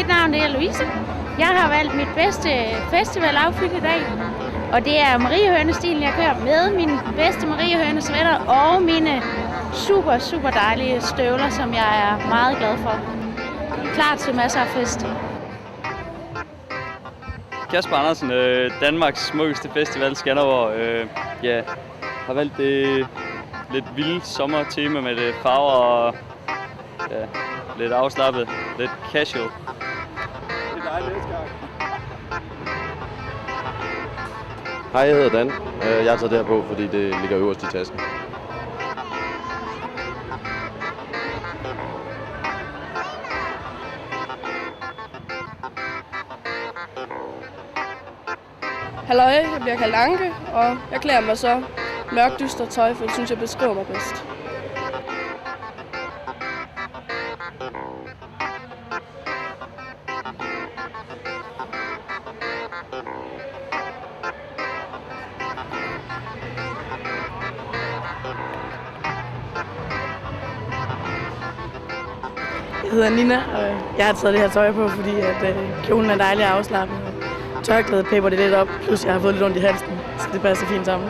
Mit navn er Louise. Jeg har valgt mit bedste festivaloutfit i dag. Og det er mariehønestilen, jeg kører med mine bedste mariehønesvætter og mine super, super dejlige støvler, som jeg er meget glad for. Klar til masser af fest. Kasper Andersen, Danmarks smukkeste festival, Skanderborg. Har valgt det lidt vilde sommertema med det farver og lidt afslappet, lidt casual. Det er dejligt, Hej, jeg hedder Dan. Jeg har taget det her på, fordi det ligger øverst i tasken. Halløj, jeg bliver kaldt Anke, og jeg klæder mig så mørkt dystert tøj, for det synes jeg beskriver mig bedst. Jeg hedder Nina, og jeg har taget det her tøj på, fordi kjolen er dejlig afslappet. Tørklædet pepper det lidt op, plus jeg har fået lidt ondt i halsen, så det passer fint sammen.